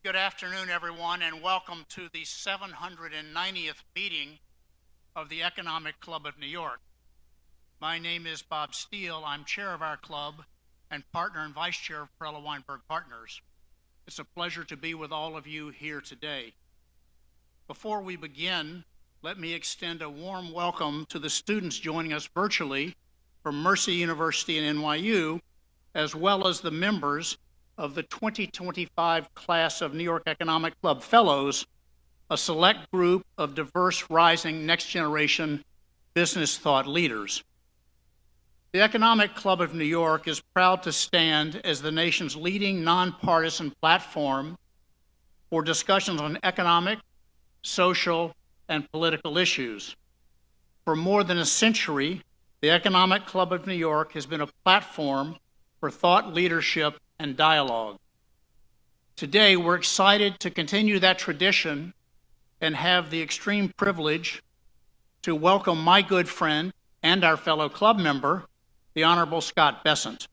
Good afternoon, everyone, and welcome to the 790th meeting of the Economic Club of New York. My name is Bob Steele. I'm chair of our club and partner and vice chair of Perella Weinberg Partners. It's a pleasure to be with all of you here today. Before we begin, let me extend a warm welcome to the students joining us virtually from Mercy University and NYU, as well as the members of the 2025 class of New York Economic Club Fellows, a select group of diverse, rising, next-generation business thought leaders. The Economic Club of New York is proud to stand as the nation's leading nonpartisan platform for discussions on economic, social, and political issues. For more than a century, the Economic Club of New York has been a platform for thought leadership and dialogue. Today, we're excited to continue that tradition and have the extreme privilege to welcome my good friend and our fellow club member, the Honorable Scott Bessent.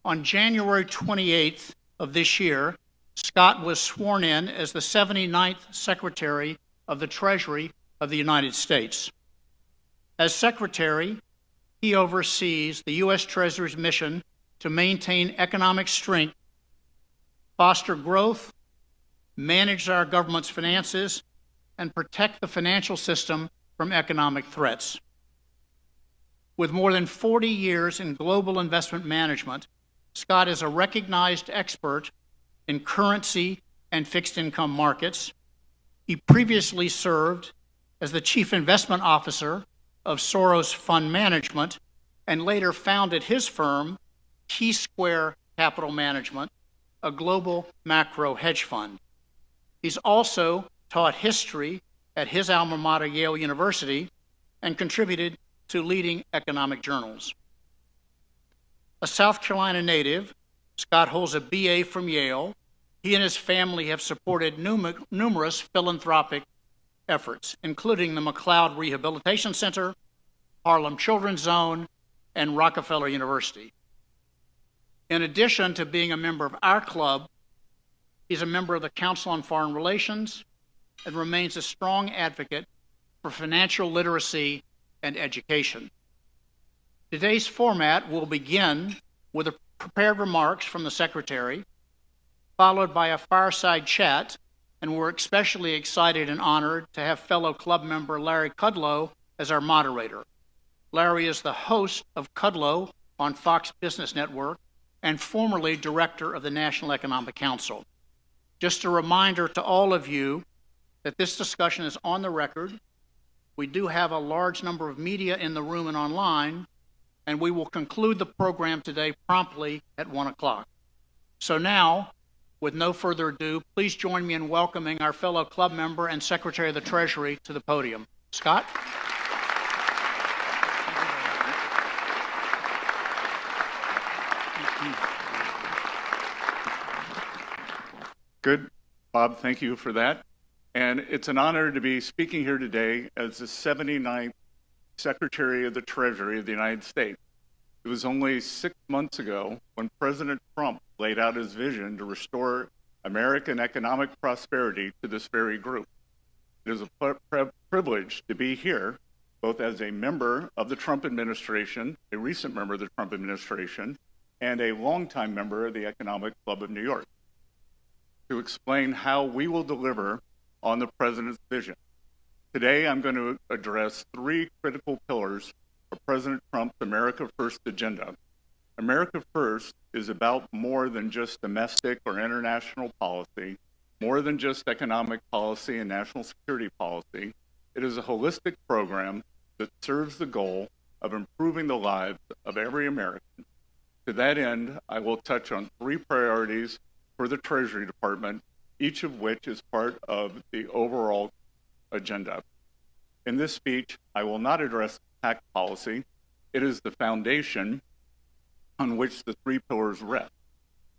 On January 28th of this year, Scott was sworn in as the 79th Secretary of the Treasury of the United States. As Secretary, he oversees the U.S. Treasury's mission to maintain economic strength, foster growth, manage our government's finances, and protect the financial system from economic threats. With more than 40 years in global investment management, Scott is a recognized expert in currency and fixed income markets. He previously served as the Chief Investment Officer of Soros Fund Management and later founded his firm, T-Square Capital Management, a global macro hedge fund. He's also taught history at his alma mater, Yale University, and contributed to leading economic journals. A South Carolina native, Scott holds a BA from Yale. He and his family have supported numerous philanthropic efforts, including the McLeod Rehabilitation Center, Harlem Children's Zone, and Rockefeller University. In addition to being a member of our club, he's a member of the Council on Foreign Relations and remains a strong advocate for financial literacy and education. Today's format will begin with prepared remarks from the Secretary, followed by a fireside chat, and we're especially excited and honored to have fellow club member Larry Kudlow as our moderator. Larry is the host of Kudlow on Fox Business Network and formerly director of the National Economic Council. Just a reminder to all of you that this discussion is on the record. We do have a large number of media in the room and online, and we will conclude the program today promptly at 1 o'clock. So now, with no further ado, please join me in welcoming our fellow club member and Secretary of the Treasury to the podium. Scott? Good, Bob, thank you for that. And it's an honor to be speaking here today as the 79th Secretary of the Treasury of the United States. It was only 6 months ago when President Trump laid out his vision to restore American economic prosperity to this very group. It is a privilege to be here, both as a member of the Trump administration, a recent member of the Trump administration, and a longtime member of the Economic Club of New York, to explain how we will deliver on the President's vision. Today, I'm going to address three critical pillars of President Trump's America First agenda. America First is about more than just domestic or international policy, more than just economic policy and national security policy. It is a holistic program that serves the goal of improving the lives of every American. To that end, I will touch on three priorities for the Treasury Department, each of which is part of the overall agenda. In this speech, I will not address tax policy. It is the foundation on which the three pillars rest.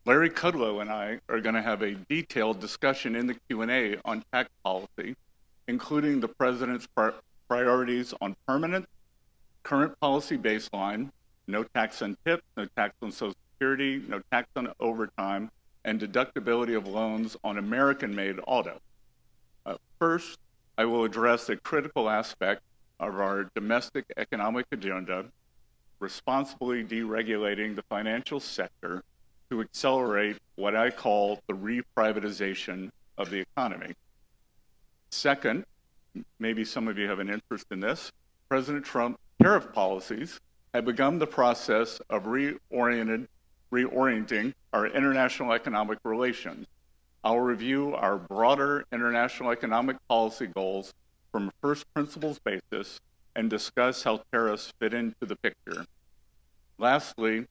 Larry Kudlow and I are going to have a detailed discussion in the Q&A on tax policy, including the President's priorities on permanent, current policy baseline, no tax on tips, no tax on Social Security, no tax on overtime, and deductibility of loans on American-made auto. First, I will address a critical aspect of our domestic economic agenda, responsibly deregulating the financial sector to accelerate what I call the reprivatization of the economy. Second, maybe some of you have an interest in this, President Trump's tariff policies have begun the process of reorienting our international economic relations. I'll review our broader international economic policy goals from a first principles basis and discuss how tariffs fit into the picture. Lastly,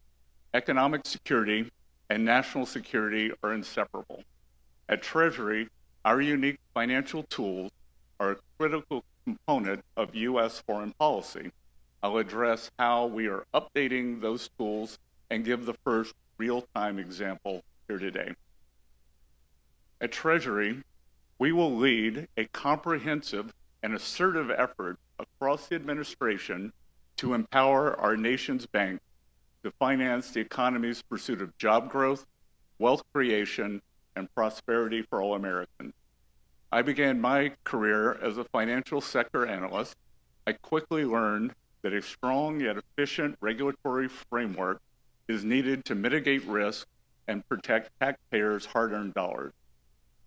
economic security and national security are inseparable. At Treasury, our unique financial tools are a critical component of U.S. foreign policy. I'll address how we are updating those tools and give the first real-time example here today. At Treasury, we will lead a comprehensive and assertive effort across the administration to empower our nation's banks to finance the economy's pursuit of job growth, wealth creation, and prosperity for all Americans. I began my career as a financial sector analyst. I quickly learned that a strong yet efficient regulatory framework is needed to mitigate risk and protect taxpayers' hard-earned dollars.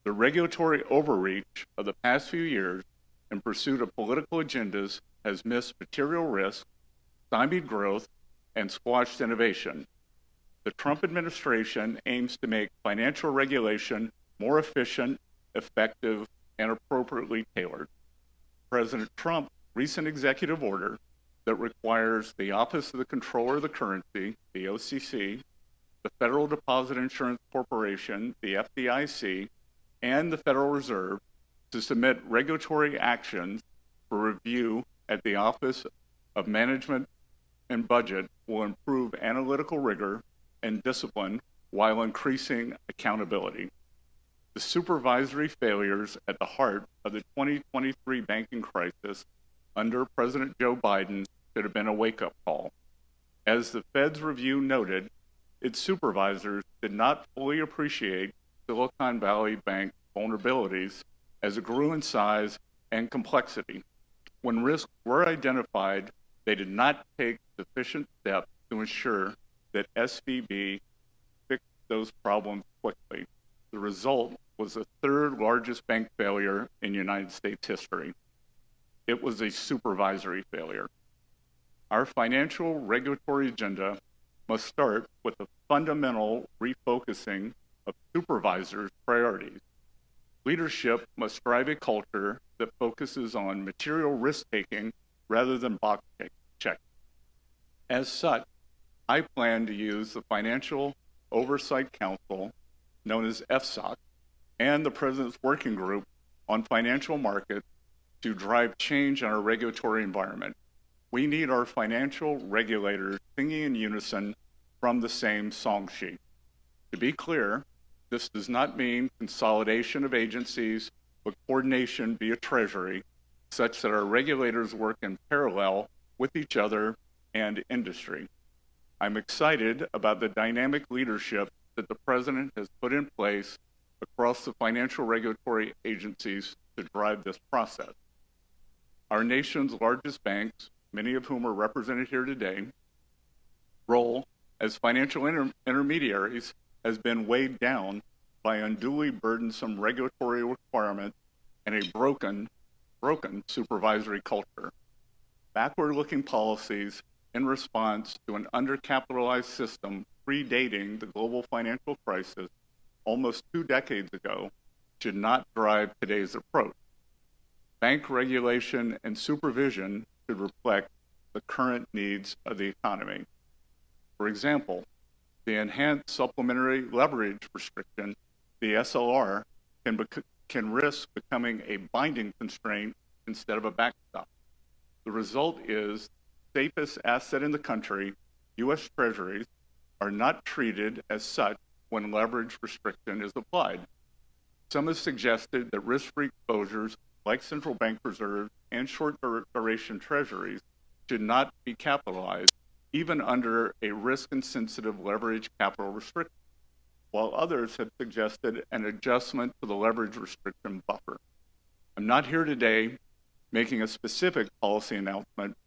The regulatory overreach of the past few years in pursuit of political agendas has missed material risk, stymied growth, and squashed innovation. The Trump administration aims to make financial regulation more efficient, effective, and appropriately tailored. President Trump's recent executive order that requires the Office of the Comptroller of the Currency, the OCC, the Federal Deposit Insurance Corporation, the FDIC, and the Federal Reserve to submit regulatory actions for review at the Office of Management and Budget will improve analytical rigor and discipline while increasing accountability. The supervisory failures at the heart of the 2023 banking crisis under President Joe Biden should have been a wake-up call. As the Fed's review noted, its supervisors did not fully appreciate Silicon Valley Bank's vulnerabilities as it grew in size and complexity. When risks were identified, they did not take sufficient steps to ensure that SVB fixed those problems quickly. The result was the third largest bank failure in United States history. It was a supervisory failure. Our financial regulatory agenda must start with a fundamental refocusing of supervisors' priorities. Leadership must drive a culture that focuses on material risk-taking rather than box checking. As such, I plan to use the Financial Oversight Council, known as FSOC, and the President's Working Group on Financial Markets to drive change in our regulatory environment. We need our financial regulators singing in unison from the same song sheet. To be clear, this does not mean consolidation of agencies, but coordination via Treasury, such that our regulators work in parallel with each other and industry. I'm excited about the dynamic leadership that the President has put in place across the financial regulatory agencies to drive this process. Our nation's largest banks, many of whom are represented here today, role as financial intermediaries has been weighed down by unduly burdensome regulatory requirements and a broken supervisory culture. Backward-looking policies in response to an undercapitalized system predating the global financial crisis almost 2 decades ago should not drive today's approach. Bank regulation and supervision should reflect the current needs of the economy. For example, the enhanced supplementary leverage restriction, the SLR, can risk becoming a binding constraint instead of a backstop. The result is the safest asset in the country, U.S. Treasuries, are not treated as such when leverage restriction is applied. Some have suggested that risk-free exposures like central bank reserves and short-duration treasuries should not be capitalized, even under a risk-insensitive leverage capital restriction. while others have suggested an adjustment to the leverage restriction buffer. I'm not here today making a specific policy announcement,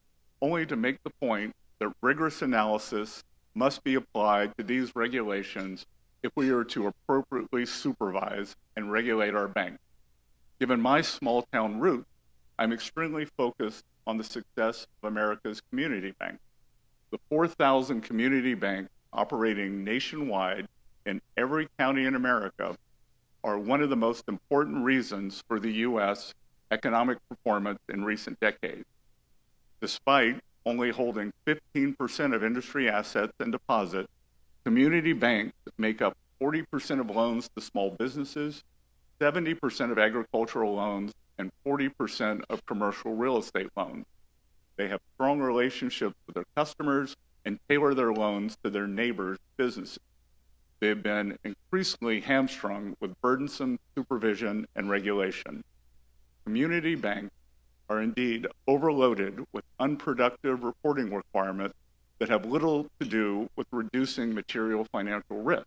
only to make the point that rigorous analysis must be applied to these regulations if we are to appropriately supervise and regulate our banks. Given my small town roots, I'm extremely focused on the success of America's community banks. The 4,000 community banks operating nationwide in every county in America are one of the most important reasons for the U.S. economic performance in recent decades. Despite only holding 15% of industry assets and deposits, community banks make up 40% of loans to small businesses, 70% of agricultural loans, and 40% of commercial real estate loans. They have strong relationships with their customers and tailor their loans to their neighbors' businesses. They have been increasingly hamstrung with burdensome supervision and regulation. Community banks are indeed overloaded with unproductive reporting requirements that have little to do with reducing material financial risk.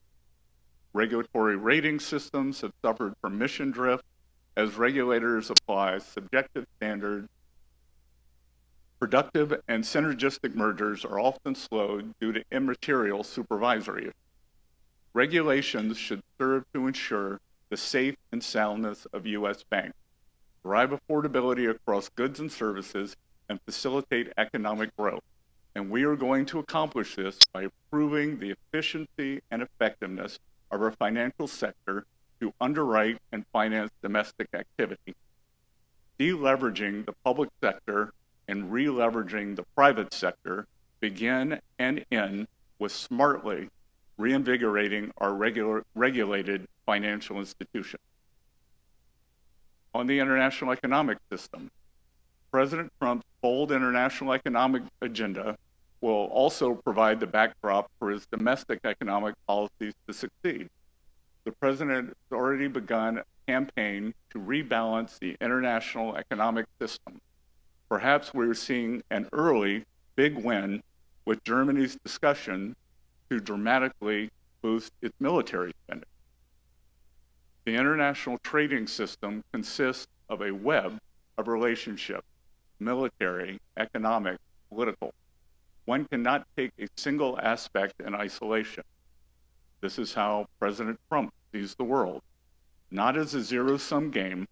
Regulatory rating systems have suffered from mission drift as regulators apply subjective standards. Productive and synergistic mergers are often slowed due to immaterial supervisory issues. Regulations should serve to ensure the safe and soundness of U.S. banks, drive affordability across goods and services, and facilitate economic growth. And we are going to accomplish this by improving the efficiency and effectiveness of our financial sector to underwrite and finance domestic activity. Deleveraging the public sector and re-leveraging the private sector begin and end with smartly reinvigorating our regulated financial institutions. On the international economic system, President Trump's bold international economic agenda will also provide the backdrop for his domestic economic policies to succeed. The president has already begun a campaign to rebalance the international economic system. Perhaps we're seeing an early big win with Germany's discussion to dramatically boost its military spending. The international trading system consists of a web of relationships, military, economic, political. One cannot take a single aspect in isolation. This is how President Trump sees the world, not as a zero-sum game,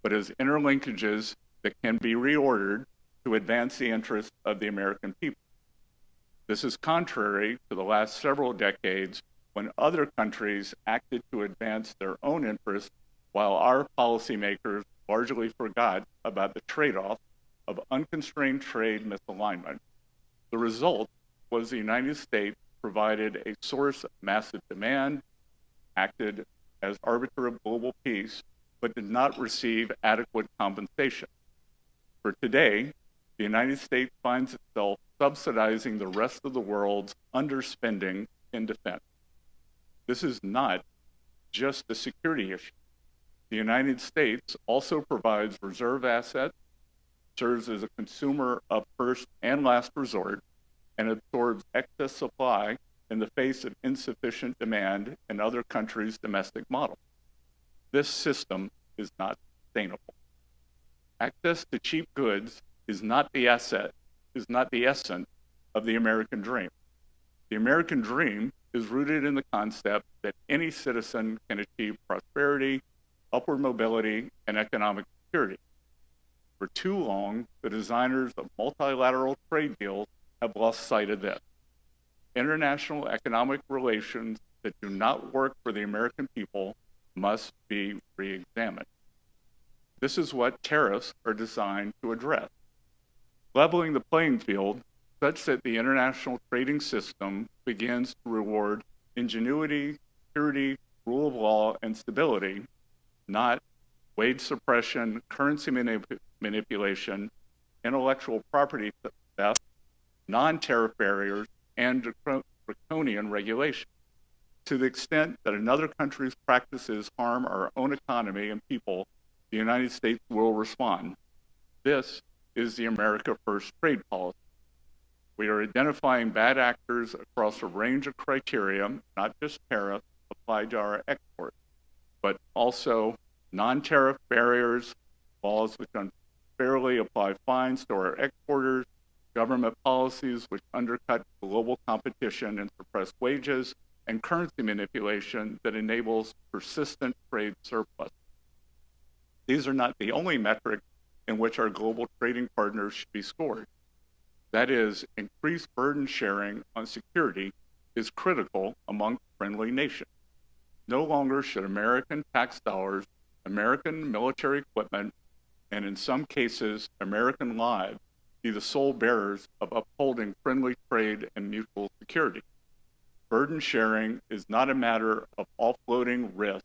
but as interlinkages that can be reordered to advance the interests of the American people. This is contrary to the last several decades when other countries acted to advance their own interests while our policymakers largely forgot about the trade-off of unconstrained trade misalignment. The result was the United States provided a source of massive demand, acted as arbiter of global peace, but did not receive adequate compensation. For today, the United States finds itself subsidizing the rest of the world's underspending in defense. This is not just a security issue. The United States also provides reserve assets, serves as a consumer of first and last resort, and absorbs excess supply in the face of insufficient demand in other countries' domestic models. This system is not sustainable. Access to cheap goods is not the essence of the American dream. The American dream is rooted in the concept that any citizen can achieve prosperity, upward mobility, and economic security. For too long, the designers of multilateral trade deals have lost sight of this. International economic relations that do not work for the American people must be re-examined. This is what tariffs are designed to address. Leveling the playing field such that the international trading system begins to reward ingenuity, security, rule of law, and stability, not wage suppression, currency manipulation, intellectual property theft, non-tariff barriers, and draconian regulation. To the extent that another country's practices harm our own economy and people, the United States will respond. This is the America First trade policy. We are identifying bad actors across a range of criteria, not just tariffs, but applied to our exports, but also non-tariff barriers, laws which unfairly apply fines to our exporters, government policies which undercut global competition and suppress wages, and currency manipulation that enables persistent trade surplus. These are not the only metrics in which our global trading partners should be scored. That is, increased burden sharing on security is critical among friendly nations. No longer should American tax dollars, American military equipment, and in some cases, American lives be the sole bearers of upholding friendly trade and mutual security. Burden sharing is not a matter of offloading risk,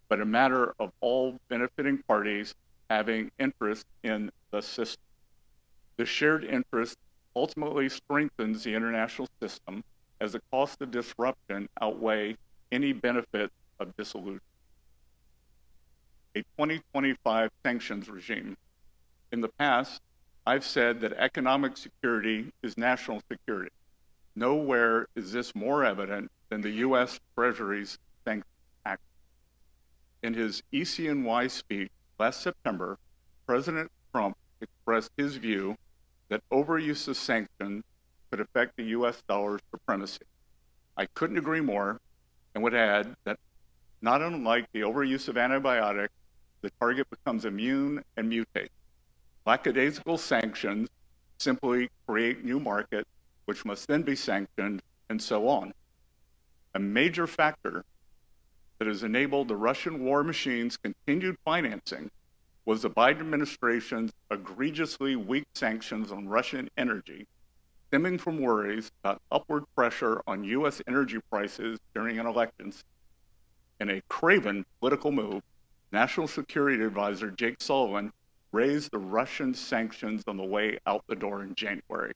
but a matter of all benefiting parties having interest in the system. The shared interest ultimately strengthens the international system as the cost of disruption outweigh any benefit of dissolution. A 2025 sanctions regime. In the past, I've said that economic security is national security. Nowhere is this more evident than the U.S. Treasury's sanctions act. In his ECNY speech last September, President Trump expressed his view that overuse of sanctions could affect the U.S. dollar's supremacy. I couldn't agree more and would add that not unlike the overuse of antibiotics, the target becomes immune and mutates. Lackadaisical sanctions simply create new markets, which must then be sanctioned, and so on. A major factor that has enabled the Russian war machine's continued financing was the Biden administration's egregiously weak sanctions on Russian energy, stemming from worries about upward pressure on U.S. energy prices during an election. In a craven political move, National Security Advisor Jake Sullivan raised the Russian sanctions on the way out the door in January.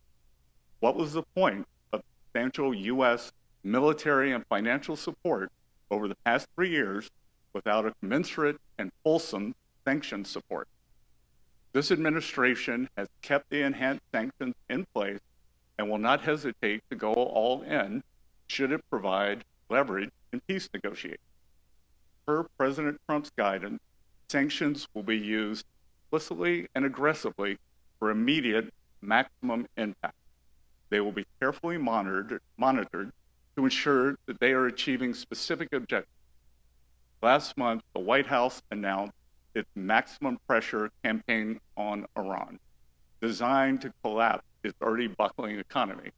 What was the point of substantial U.S. military and financial support over the past 3 years without a commensurate and fulsome sanctions support? This administration has kept the enhanced sanctions in place and will not hesitate to go all in should it provide leverage in peace negotiations. Per President Trump's guidance, sanctions will be used explicitly and aggressively for immediate maximum impact. They will be carefully monitored to ensure that they are achieving specific objectives. Last month, the White House announced its maximum pressure campaign on Iran, designed to collapse its already buckling economy.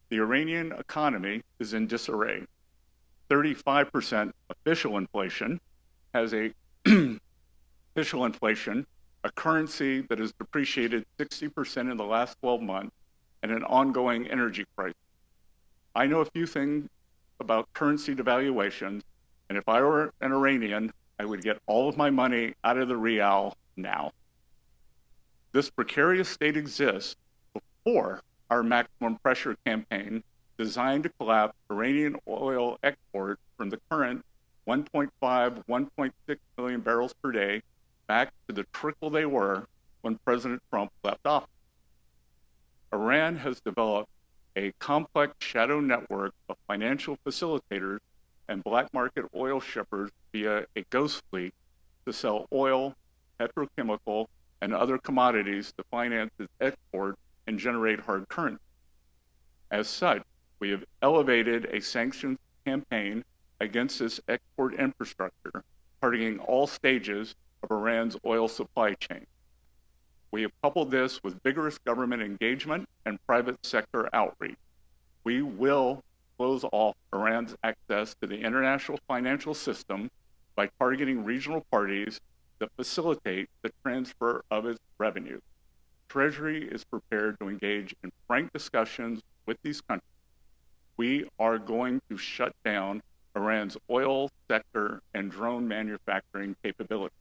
The Iranian economy is in disarray. 35% official inflation has a currency that has depreciated 60% in the last 12 months, and an ongoing energy crisis. I know a few things about currency devaluations, and if I were an Iranian, I would get all of my money out of the rial now. This precarious state exists before our maximum pressure campaign designed to collapse Iranian oil exports from the current 1.5, 1.6 million barrels per day back to the trickle they were when President Trump left office. Iran has developed a complex shadow network of financial facilitators and black market oil shippers via a ghost fleet to sell oil, petrochemical, and other commodities to finance its export and generate hard currency. As such, we have elevated a sanctions campaign against this export infrastructure, targeting all stages of Iran's oil supply chain. We have coupled this with vigorous government engagement and private sector outreach. We will close off Iran's access to the international financial system by targeting regional parties that facilitate the transfer of its revenue. Treasury is prepared to engage in frank discussions with these countries. We are going to shut down Iran's oil sector and drone manufacturing capability.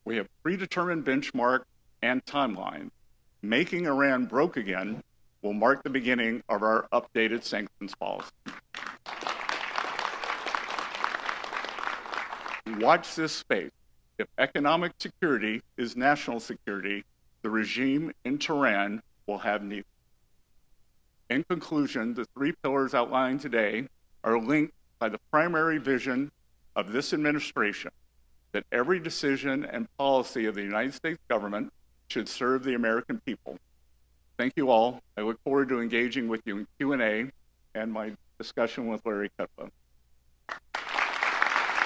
We have predetermined benchmark and timeline. Making Iran broke again will mark the beginning of our updated sanctions policy. Watch this space. If economic security is national security, the regime in Tehran will have neither. In conclusion, the three pillars outlined today are linked by the primary vision of this administration that every decision and policy of the United States government should serve the American people. Thank you all. I look forward to engaging with you in Q&A and my discussion with Larry Kutla.